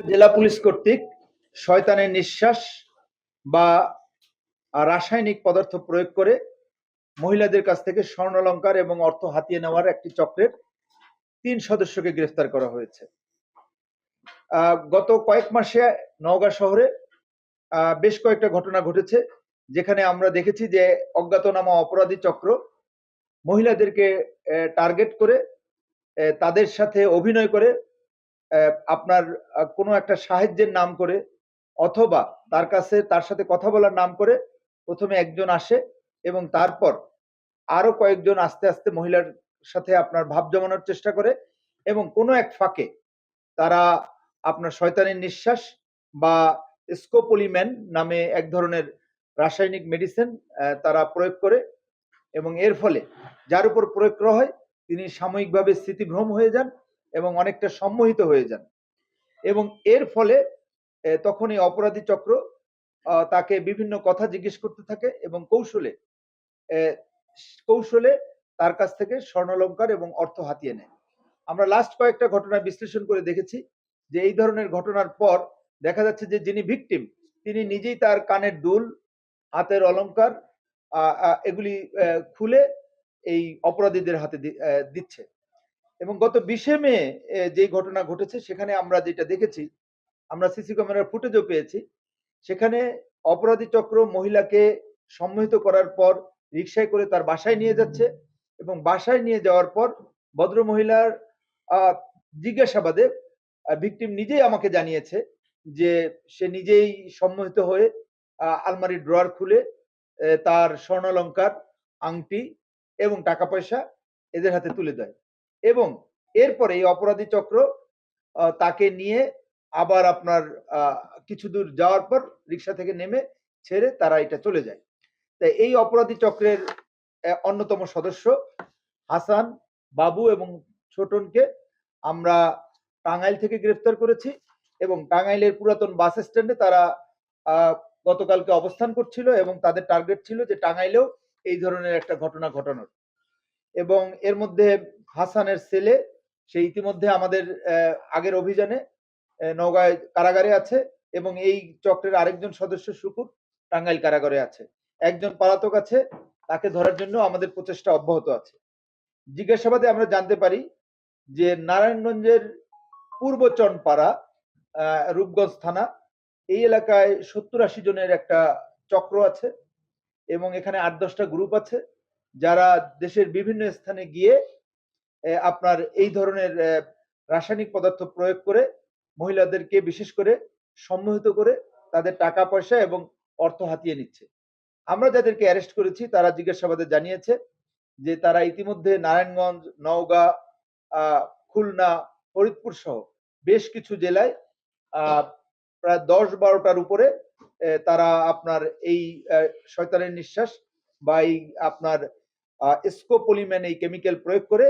জেলা পুলিশ কর্তৃক শয়তানের নিঃশ্বাস বা রাসায়নিক পদার্থ প্রয়োগ করে মহিলাদের কাছ থেকে স্বর্ণালংকার এবং অর্থ হাতিয়ে নেওয়ার একটি চক্রের ৩ সদস্যকে গ্রেফতার করা হয়েছে। গত কয়েক মাসে নওগাঁ শহরে বেশ কয়েকটা ঘটনা ঘটেছে, যেখানে আমরা দেখেছি যে অজ্ঞাতনামা অপরাধী চক্র মহিলাদেরকে টার্গেট করে তাদের সাথে অভিনয় করে আপনার কোনো একটা সাহায্যের নাম করে অথবা তার সাথে কথা বলার নাম করে প্রথমে একজন আসে এবং তারপর আরো কয়েকজন আস্তে আস্তে মহিলার সাথে আপনার ভাব জমানোর চেষ্টা করে এবং কোনো এক ফাঁকে তারা আপনার শয়তানের নিঃশ্বাস বা স্কোপোলিম্যান নামে এক ধরনের রাসায়নিক মেডিসিন তারা প্রয়োগ করে এবং এর ফলে যার উপর প্রয়োগ করা হয় তিনি সাময়িকভাবে স্মৃতিভ্রম হয়ে যান এবং অনেকটা সম্মোহিত হয়ে যান এবং এর ফলে তখন এই অপরাধী চক্র তাকে বিভিন্ন কথা জিজ্ঞেস করতে থাকে এবং কৌশলে তার কাছ থেকে স্বর্ণালংকার এবং অর্থ হাতিয়ে নেয়। আমরা লাস্ট কয়েকটা ঘটনা বিশ্লেষণ করে দেখেছি যে এই ধরনের ঘটনার পর দেখা যাচ্ছে যে যিনি ভিকটিম তিনি নিজেই তার কানের দুল, হাতের অলংকার এগুলি খুলে এই অপরাধীদের হাতে দিচ্ছে এবং গত 20শে মে যেই ঘটনা ঘটেছে সেখানে আমরা যেটা দেখেছি, আমরা সিসি ক্যামেরার ফুটেজও পেয়েছি, সেখানে অপরাধী চক্র মহিলাকে সম্মোহিত করার পর রিকশায় করে তার বাসায় নিয়ে যাচ্ছে এবং বাসায় নিয়ে যাওয়ার পর ভদ্র মহিলার জিজ্ঞাসাবাদে ভিকটিম নিজেই আমাকে জানিয়েছে যে সে নিজেই সম্মোহিত হয়ে আলমারির ড্রয়ার খুলে তার স্বর্ণালংকার, আংটি এবং টাকা পয়সা এদের হাতে তুলে দেয় এবং এরপরে এই অপরাধী চক্র তাকে নিয়ে আবার আপনার কিছু দূর যাওয়ার পর রিকশা থেকে নেমে ছেড়ে তারা এটা চলে যায়। তাই এই অপরাধী চক্রের অন্যতম সদস্য হাসান, বাবু এবং ছোটনকে আমরা টাঙ্গাইল থেকে গ্রেফতার করেছি এবং টাঙ্গাইলের পুরাতন বাস স্ট্যান্ডে তারা গতকালকে অবস্থান করছিল এবং তাদের টার্গেট ছিল যে টাঙ্গাইলেও এই ধরনের একটা ঘটনা ঘটানোর। এবং এর মধ্যে হাসানের ছেলে সে ইতিমধ্যে আমাদের আগের অভিযানে নওগাঁ কারাগারে আছে এবং এই চক্রের আরেকজন সদস্য শুকুর টাঙ্গাইল কারাগারে আছে। একজন পলাতক আছে, তাকে ধরার জন্য আমাদের প্রচেষ্টা অব্যাহত আছে। জিজ্ঞাসাবাদে আমরা জানতে পারি যে নারায়ণগঞ্জের পূর্ব চনপাড়া রূপগঞ্জ থানা এই এলাকায় 70-80 জনের একটা চক্র আছে এবং এখানে 8-10টা গ্রুপ আছে যারা দেশের বিভিন্ন স্থানে গিয়ে আপনার এই ধরনের রাসায়নিক পদার্থ প্রয়োগ করে মহিলাদেরকে বিশেষ করে সম্মোহিত করে তাদের টাকা পয়সা এবং অর্থ হাতিয়ে নিচ্ছে। আমরা যাদেরকে অ্যারেস্ট করেছি তারা জিজ্ঞাসাবাদে জানিয়েছে যে তারা ইতিমধ্যে নারায়ণগঞ্জ, নওগাঁ, খুলনা, ফরিদপুর সহ বেশ কিছু জেলায় প্রায় 10-12টার উপরে তারা আপনার এই শয়তানের নিঃশ্বাস বা এই আপনার স্কোপোলিম্যান এই কেমিক্যাল প্রয়োগ করে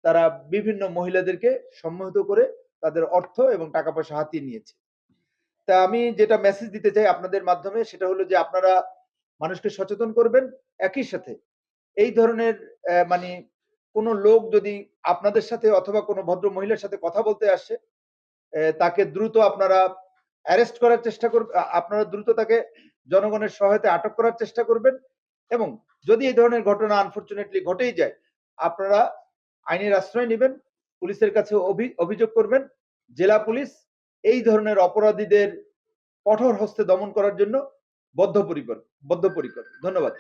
তারা বিভিন্ন মহিলাদেরকে সম্মোহিত করে তাদের অর্থ এবং টাকা পয়সা হাতিয়ে নিয়েছে। তা আমি যেটা মেসেজ দিতে চাই আপনাদের মাধ্যমে সেটা হলো যে আপনারা মানুষকে সচেতন করবেন, একই সাথে এই ধরনের মানে কোনো লোক যদি আপনাদের সাথে অথবা কোনো ভদ্র মহিলার সাথে কথা বলতে আসে তাকে দ্রুত আপনারা অ্যারেস্ট করার চেষ্টা করবেন, আপনারা দ্রুত তাকে জনগণের সহায়তায় আটক করার চেষ্টা করবেন এবং যদি এই ধরনের ঘটনা আনফরচুনেটলি ঘটেই যায় আপনারা আইনের আশ্রয় নেবেন, পুলিশের কাছে অভিযোগ করবেন। জেলা পুলিশ এই ধরনের অপরাধীদের কঠোর হস্তে দমন করার জন্য বদ্ধপরিকর। ধন্যবাদ।